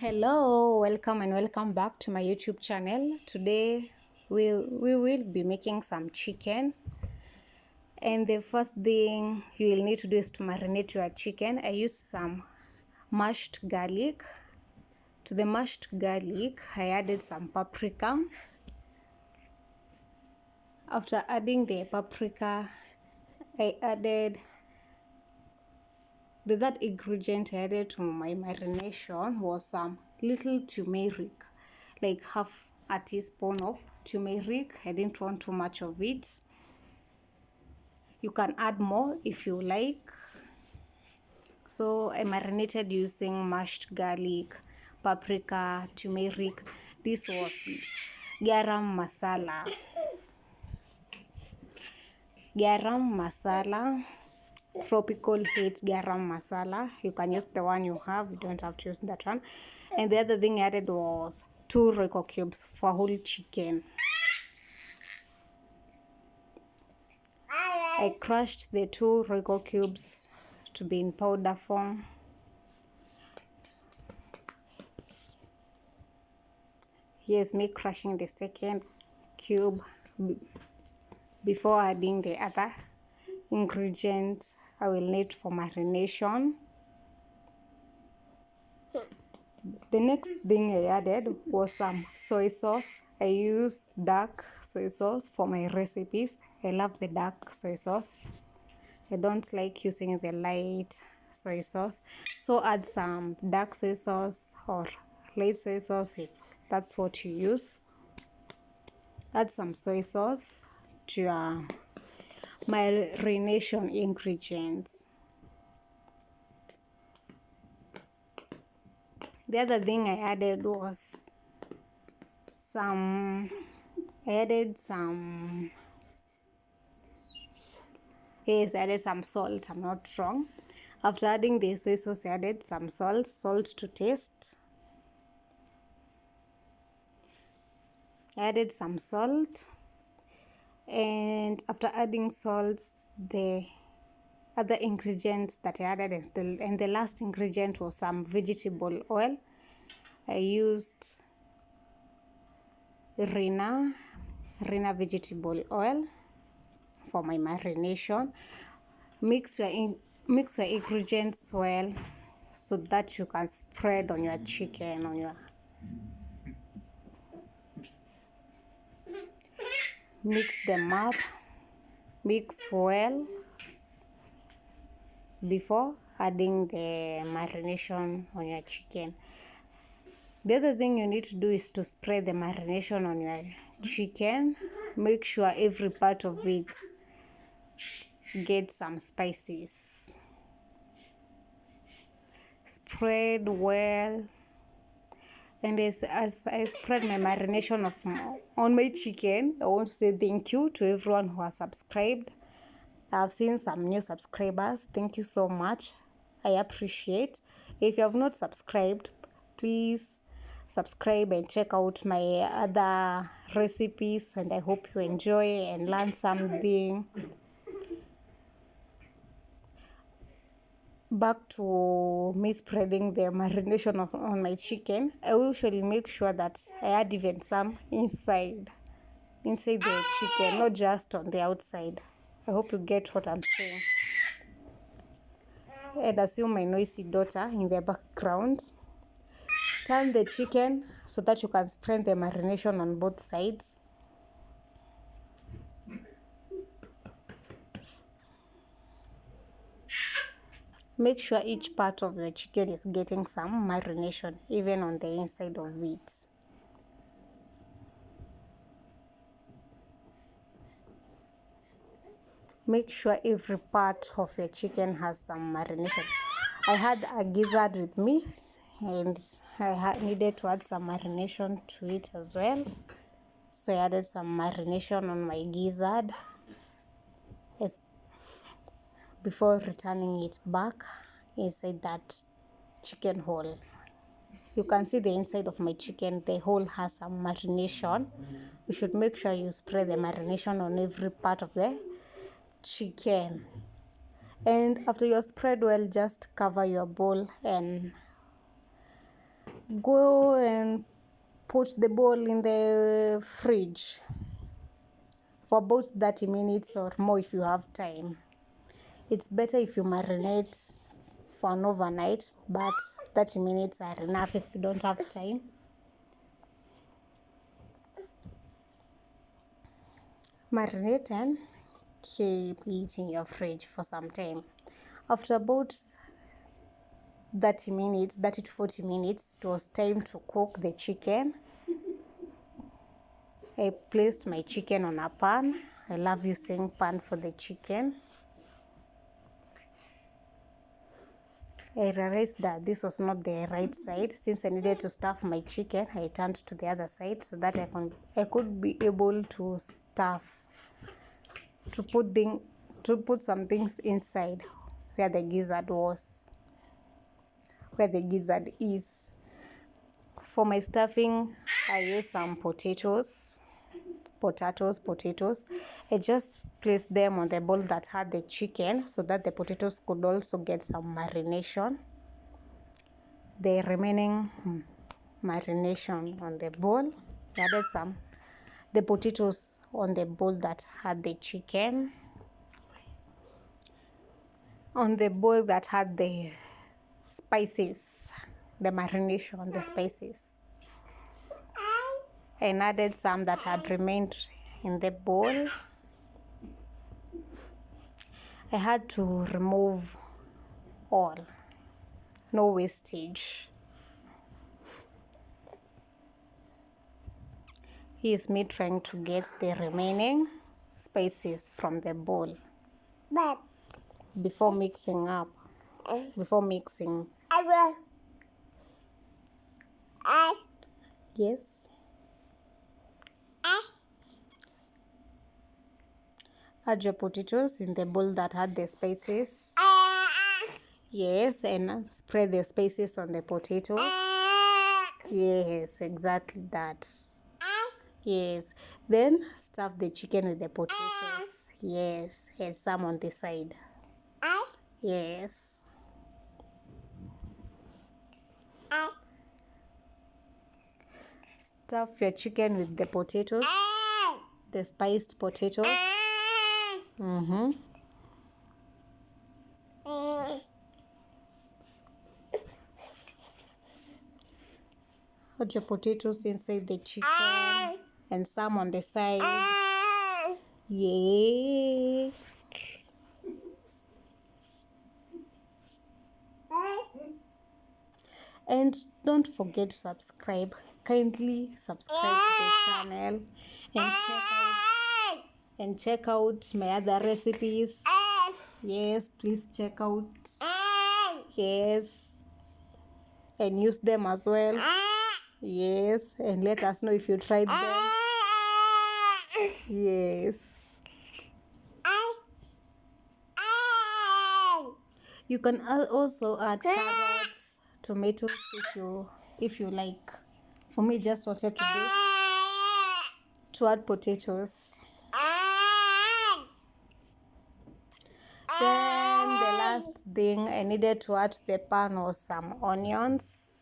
Hello, welcome and welcome back to my YouTube channel. Today we will be making some chicken, and the first thing you will need to do is to marinate your chicken. I used some mashed garlic. To the mashed garlic I added some paprika. After adding the paprika, I added the third ingredient I added to my marination was some little turmeric, like half a teaspoon of turmeric. I didn't want too much of it. You can add more if you like. So I marinated using mashed garlic, paprika, turmeric. This was garam masala. Tropical heat garam masala. You can use the one you have, you don't have to use that one. And the other thing I added was 2 Royco cubes for whole chicken. I crushed the 2 Royco cubes to be in powder form. Here's me crushing the second cube before adding the other ingredient I will need for marination. The next thing I added was some soy sauce. I use dark soy sauce for my recipes. I love the dark soy sauce. I don't like using the light soy sauce. So add some dark soy sauce or light soy sauce if that's what you use. Add some soy sauce to your marination ingredients. The other thing I added was some salt. I'm not wrong. After adding the soy sauce, I added some salt to taste. I added some salt, and after adding salt, the other ingredients that I added and the last ingredient was some vegetable oil. I used Rina vegetable oil for my marination. Mix your ingredients well so that you can spread on your chicken, mix them up, mix well before adding the marination on your chicken. The other thing you need to do is to spread the marination on your chicken. Make sure every part of it gets some spices. Spread well. And as I spread my marination on my chicken, I want to say thank you to everyone who has subscribed. I've seen some new subscribers. Thank you so much. I appreciate. If you have not subscribed, please subscribe and check out my other recipes, and I hope you enjoy and learn something. Back to me spreading the marination on my chicken. I usually make sure that I add even some inside the chicken, not just on the outside. I hope you get what I'm saying. And assume my noisy daughter in the background. Turn the chicken so that you can spread the marination on both sides. Make sure each part of your chicken is getting some marination, even on the inside of it. Make sure every part of your chicken has some marination. I had a gizzard with me, and I needed to add some marination to it as well. So I added some marination on my gizzard before returning it back inside that chicken hole. You can see the inside of my chicken, the hole has some marination. You should make sure you spread the marination on every part of the chicken. And after you spread well, just cover your bowl and go and put the bowl in the fridge for about 30 minutes or more if you have time. It's better if you marinate for an overnight, but 30 minutes are enough if you don't have time. Marinate and keep it in your fridge for some time. After about 30 to 40 minutes, it was time to cook the chicken. I placed my chicken on a pan. I love using pan for the chicken. I realized that this was not the right side. Since I needed to stuff my chicken, I turned to the other side so that I could be able to stuff, to put some things inside where the gizzard is. For my stuffing, I used some potatoes. I just placed them on the bowl that had the chicken so that the potatoes could also get some marination. The remaining marination on the bowl, I added the potatoes on the bowl that had the chicken. On the bowl that had the spices, the marination, the spices. And added some that had remained in the bowl. I had to remove all, no wastage. Here's me trying to get the remaining spices from the bowl before mixing. Yes. Add your potatoes in the bowl that had the spices. Yes, and spread the spices on the potatoes. Yes, exactly that. Yes. Then stuff the chicken with the potatoes. Yes, and some on the side. Yes. Stuff your chicken with the potatoes, the spiced potatoes. Put your potatoes inside the chicken and some on the side. Yeah. And don't forget to subscribe. Kindly subscribe to the channel and check out my other recipes. Yes, please check out. Yes. And use them as well. Yes, and let us know if you tried them. Yes. You can also add carrots, tomatoes if you like. For me, just wanted to add potatoes. Then the last thing I needed to add to the pan was some onions.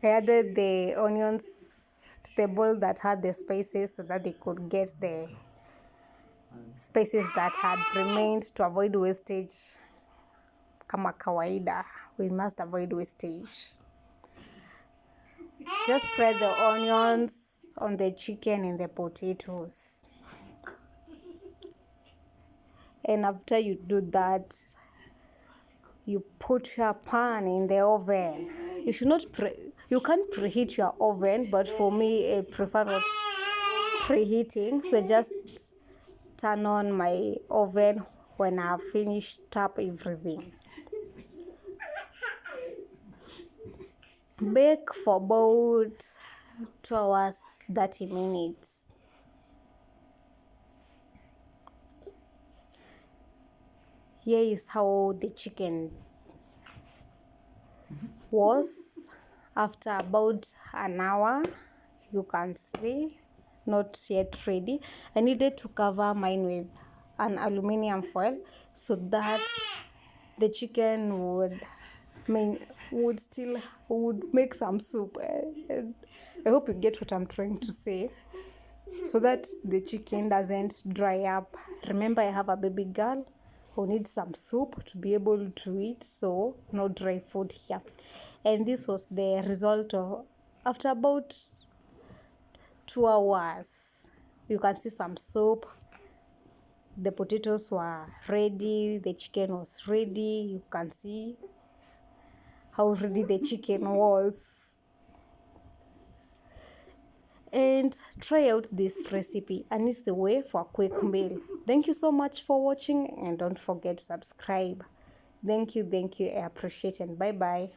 I added the onions to the bowl that had the spices so that they could get the spices that had remained to avoid wastage. Kama kawaida, we must avoid wastage. Just spread the onions on the chicken and the potatoes. And after you do that, you put your pan in the oven. You can't preheat your oven, but for me, I prefer not preheating. So just turn on my oven when I've finished up everything. Bake for about 2 hours, 30 minutes. Here is how the chicken was after about an hour. You can see not yet ready. I needed to cover mine with an aluminium foil so that the chicken would make some soup. I hope you get what I'm trying to say, so that the chicken doesn't dry up. Remember, I have a baby girl who needs some soup to be able to eat, so no dry food here. And this was the result of after about 2 hours. You can see some soup, the potatoes were ready, the chicken was ready. You can see how ready the chicken was. And try out this recipe, and it's the way for a quick meal. Thank you so much for watching, and don't forget to subscribe. Thank you, I appreciate it, and bye bye.